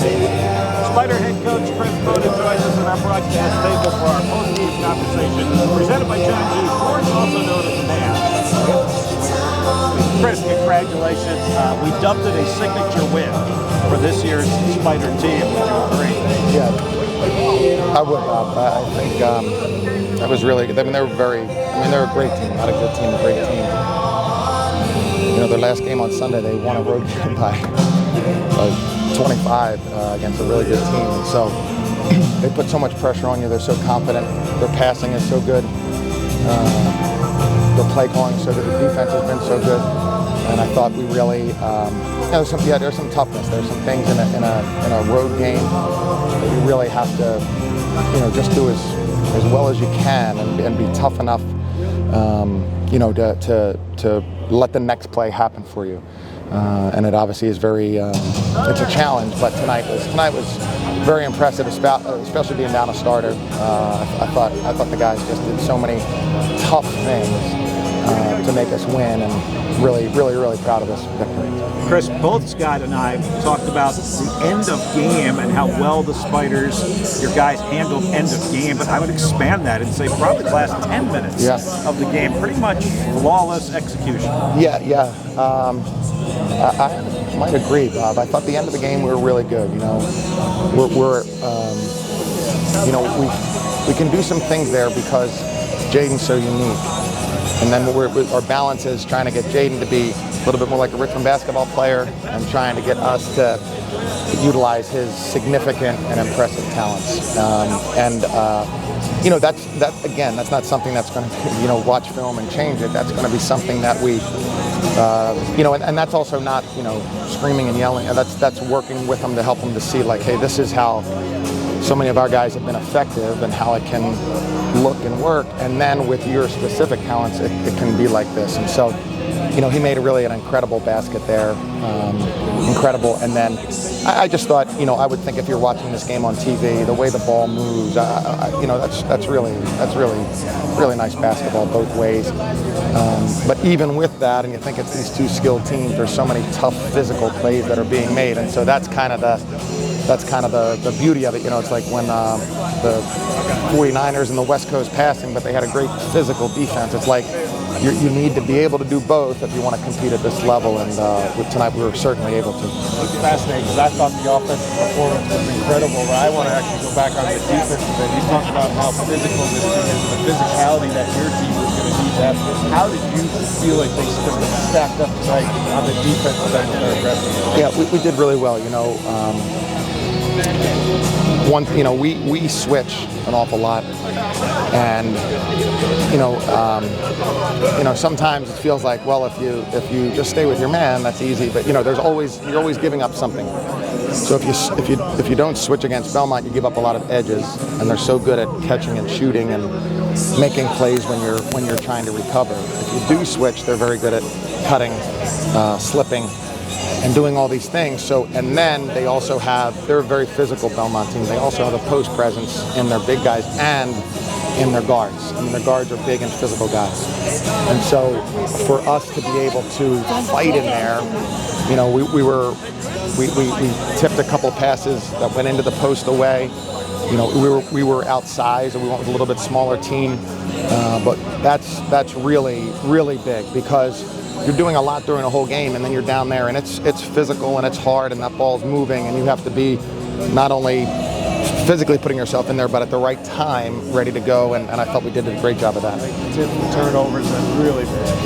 Spider head coach Chris Mooney joins us in our broadcast table for our post-game conversation, presented by John G. Ford, also known as Man. Chris, congratulations. We dubbed it a signature win for this year's Spider team. Would you agree? Yeah, I would. I think that was really good. I mean, they're a great team, not a good team, a great team. You know, their last game on Sunday, they won a road game by 25 against a really good team. And so they put so much pressure on you. They're so confident. Their passing is so good. Their play calling is so good. The defense has been so good. And I thought we really, there's some toughness. There's some things in a road game that you really have to, just do as well as you can and be tough enough, to let the next play happen for you. And it obviously is very, it's a challenge. But tonight was very impressive, especially being down a starter. I thought the guys just did so many tough things to make us win, and really proud of this victory. Chris, both Scott and I talked about the end of game and how well the Spiders, your guys, handled end of game, but I would expand that and say probably the last 10 minutes of the game, pretty much flawless execution. Yeah. I might agree, Bob. I thought the end of the game we were really good. We can do some things there because Jaden's so unique. And then our balance is trying to get Jaden to be a little bit more like a Richmond basketball player and trying to get us to utilize his significant and impressive talents. That's not something that's going to, watch film and change it. That's going to be something that we, and that's also not, screaming and yelling. That's working with them to help them to see, like, hey, this is how so many of our guys have been effective and how it can look and work. And then with your specific talents, it can be like this. And so, he made an incredible basket there, incredible. And then I just thought, I would think if you're watching this game on TV, the way the ball moves, that's really nice basketball both ways. But even with that, and you think it's these two skilled teams, there's so many tough physical plays that are being made, and so that's kind of the beauty of it. It's like when the 49ers and the West Coast passing, but they had a great physical defense. It's like you need to be able to do both if you want to compete at this level, and tonight we were certainly able to. It's fascinating because I thought the offensive performance was incredible, but I want to actually go back on the defense a bit. You talked about how physical this team is, the physicality that your team was going to need to have. How did you feel like they stacked up tonight on the defensive end of their aggressive? Yeah, we did really well. We switch an awful lot, and sometimes it feels like, well, if you just stay with your man, that's easy. But you're always giving up something. So if you don't switch against Belmont, you give up a lot of edges, and they're so good at catching and shooting and making plays when you're trying to recover. If you do switch, they're very good at cutting, slipping, and doing all these things. So, and then they're a very physical Belmont team. They also have a post presence in their big guys and in their guards. I mean, their guards are big and physical guys. And so for us to be able to fight in there, we tipped a couple passes that went into the post away. We were outsized, and we went with a little bit smaller team. But that's really big because you're doing a lot during a whole game, and then you're down there, and it's physical and it's hard, and that ball's moving, and you have to be not only physically putting yourself in there, but at the right time, ready to go, and I felt we did a great job of that. Turnovers and really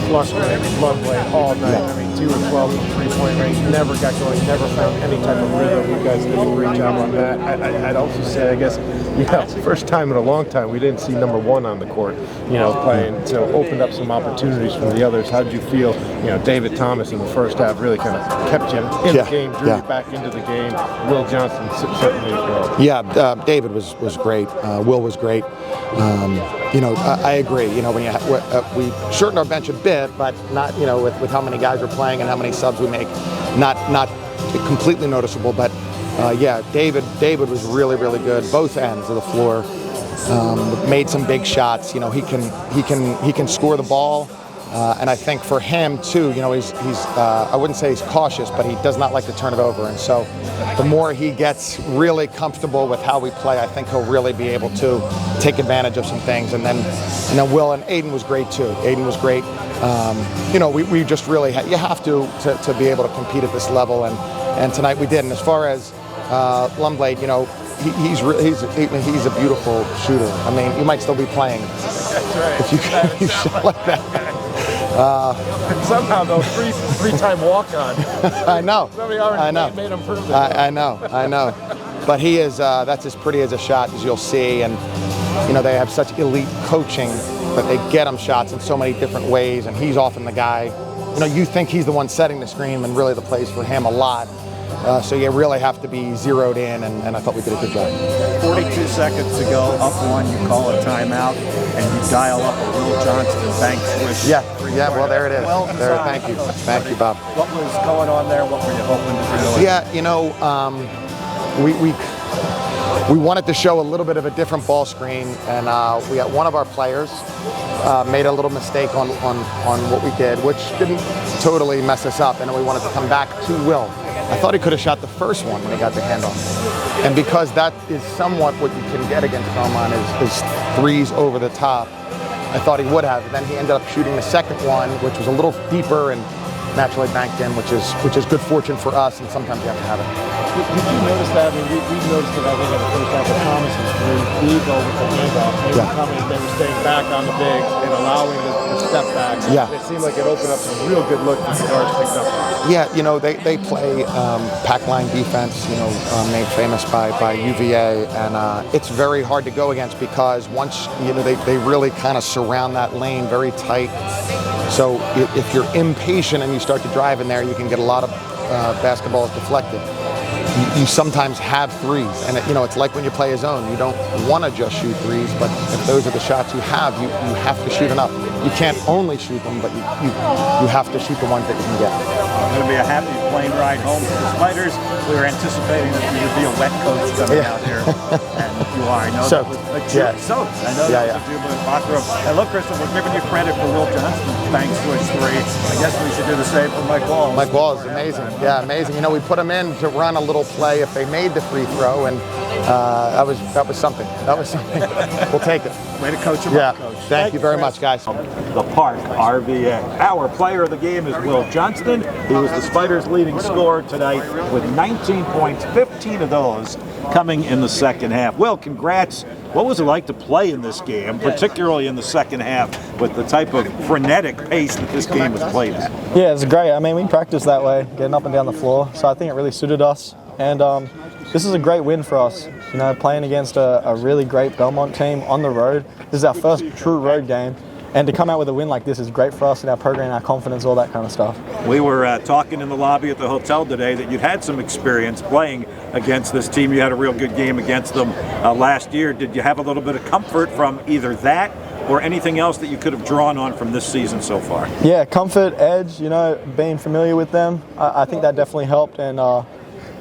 frustrating flood play all night. Yeah. I mean, 2 of 12 from three-point range, never got going, never found any type of rhythm. You guys did a great job on that. I'd also say, I guess, first time in a long time we didn't see number one on the court, playing, so opened up some opportunities for the others. How did you feel? David Thomas in the first half really kind of kept you in the game, drew you back into the game. Will Johnston certainly as well. Yeah, David was great. Will was great. I agree. When we shortened our bench a bit, but not, with how many guys we're playing and how many subs we make, not completely noticeable. But David was really good. Both ends of the floor. Made some big shots. He can score the ball. And I think for him too, you know, he's I wouldn't say he's cautious, but he does not like to turn it over. And so the more he gets really comfortable with how we play, I think he'll really be able to take advantage of some things. And then Will and Aiden was great too. Aiden was great. You know, we just really you have to be able to compete at this level, and tonight we did. And as far as Lumblade, you know, he's a beautiful shooter. I mean, you might still be playing if you shot like that. Somehow those three-time walk-on. I know. Somebody already made him prove it. I know. But he is. That's as pretty as a shot as you'll see, and you know they have such elite coaching that they get him shots in so many different ways, and he's often the guy. You know, you think he's the one setting the screen, and really the play's for him a lot. So you really have to be zeroed in, and I thought we did a good job. 42 seconds to go, up one, you call a timeout, and you dial up a Will Johnston bank switch. Yeah, well, there it is. Thank you, Bob. What was going on there? What were you hoping to do? Yeah, you know, we wanted to show a little bit of a different ball screen, and we had one of our players made a little mistake on what we did, which didn't totally mess us up, and we wanted to come back to Will. I thought he could have shot the first one when he got the handoff. And because that is somewhat what you can get against Belmont is threes over the top, I thought he would have. And then he ended up shooting the second one, which was a little deeper and naturally banked in, which is good fortune for us, and sometimes you have to have it. Did you notice that? I mean, we noticed it, I think, in the first half of Thomas's three. He go with the handoff. They were coming, they were staying back on the bigs and allowing the step back. Yeah. It seemed like it opened up some real good looks that the guards picked up on. Yeah, you know, they play pack line defense, you know, made famous by UVA, and it's very hard to go against because once, you know, they really kind of surround that lane very tight. So if you're impatient and you start to drive in there, you can get a lot of basketballs deflected. You sometimes have threes, and you know it's like when you play a zone. You don't want to just shoot threes, but if those are the shots you have to shoot enough. You can't only shoot them, but you have to shoot the ones that you can get. It's going to be a happy plane ride home for the Spiders. We were anticipating that you would be a wet coach coming out here, and you are. I know that was a jubilant. I know that was a jubilant bathroom. And look, Kristen, we're giving you credit for Will Johnston's bank switch three. I guess we should do the same for Mike Walls. Mike Walls, amazing. Yeah, amazing. You know, we put him in to run a little play if they made the free throw, and that was something. That was something. We'll take it. Way to coach him up, Coach. Thank you very much, guys. The Park RVA. Our player of the game is Will Johnston. He was the Spiders' leading scorer tonight with 19 points, 15 of those coming in the second half. Will, congrats. What was it like to play in this game, particularly in the second half, with the type of frenetic pace that this game was played at? Yeah, it's great. I mean, we practiced that way, getting up and down the floor, so I think it really suited us. And this is a great win for us. You know, playing against a really great Belmont team on the road. This is our first true road game. And to come out with a win like this is great for us and our program, our confidence, all that kind of stuff. We were talking in the lobby at the hotel today that you'd had some experience playing against this team. You had a real good game against them last year. Did you have a little bit of comfort from either that or anything else that you could have drawn on from this season so far? Yeah, comfort, edge, you know, being familiar with them. I think that definitely helped. And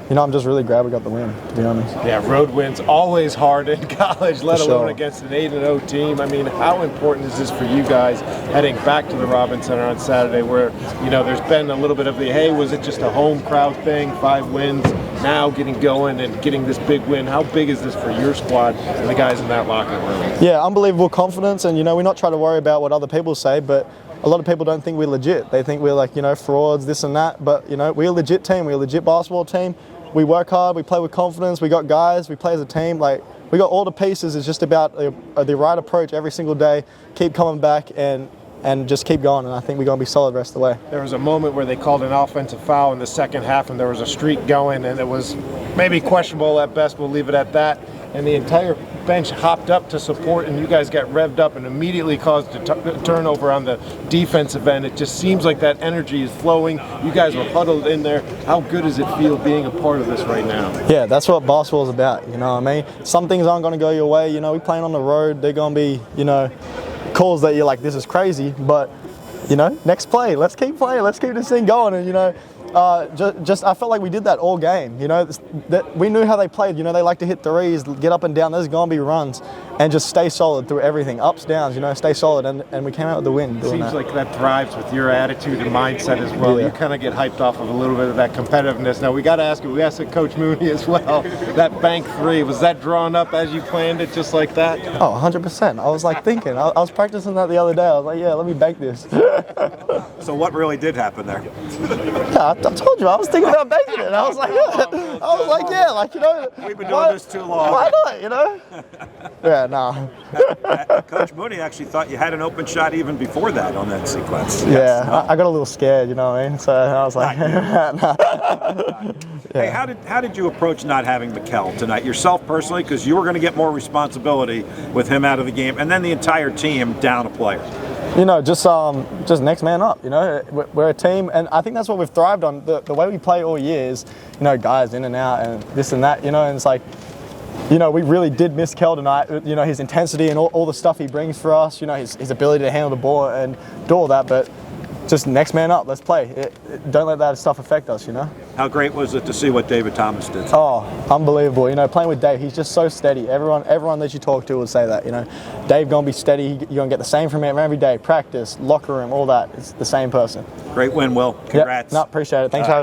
you know, I'm just really glad we got the win, to be honest. Yeah, road wins always hard in college, let alone against an 8-0 team. I mean, how important is this for you guys heading back to the Robins Center on Saturday where, you know, there's been a little bit of the, hey, was it just a home crowd thing, 5 wins, now getting going and getting this big win. How big is this for your squad and the guys in that locker room? Yeah, unbelievable confidence, and, you know, we're not trying to worry about what other people say, but a lot of people don't think we're legit. They think we're like, you know, frauds, this and that, but, you know, we're a legit team. We're a legit basketball team. We work hard, we play with confidence, we got guys, we play as a team. Like, we got all the pieces. It's just about the right approach every single day, keep coming back and just keep going, and I think we're going to be solid the rest of the way. There was a moment where they called an offensive foul in the second half, and there was a streak going, and it was maybe questionable at best, we'll leave it at that. And the entire bench hopped up to support, and you guys got revved up and immediately caused a turnover on the defensive end. It just seems like that energy is flowing. You guys were huddled in there. How good does it feel being a part of this right now? Yeah, that's what basketball is about, you know what I mean? Some things aren't going to go your way. You know, we're playing on the road. They're going to be, you know, calls that you're like, this is crazy, but, you know, next play. Let's keep playing. Let's keep this thing going, and, you know, I felt like we did that all game. You know, that we knew how they played. You know, they like to hit threes, get up and down. There's going to be runs. and just stay solid through everything, ups, downs, stay solid, and we came out with the win doing Seems that. like that thrives with your attitude and mindset as well. Yeah. You kind of get hyped off of a little bit of that competitiveness. Now, we got to ask you, we asked Coach Mooney as well, that bank three, was that drawn up as you planned it, just like that? Oh, 100%. I was like thinking, I was practicing that the other day. I was like, yeah, let me bank this. So what really did happen there? Yeah, I told you, I was thinking about banking it. I was like, We've been doing this too long. Why not, Yeah, nah. Coach Mooney actually thought you had an open shot even before that on that sequence. Yeah, I got a little scared, you know what I mean? So I was like, nah. Hey, how did you approach not having Mikel tonight? Yourself personally, because you were going to get more responsibility with him out of the game, and then the entire team down a player. Just next man up. We're a team, and I think that's what we've thrived on. The way we play all year is, guys in and out and this and that. And it's like, we really did miss Kel tonight. His intensity and all the stuff he brings for us. His ability to handle the ball and do all that. But just next man up. Let's play. Don't let that stuff affect us. How great was it to see what David Thomas did? Oh, unbelievable. Playing with Dave, he's just so steady. Everyone that you talk to will say that. Dave gonna be steady. You're gonna get the same from him every day. Practice, locker room, all that. It's the same person. Great win, Will. Congrats. Yep. No, appreciate it. Thanks for having me.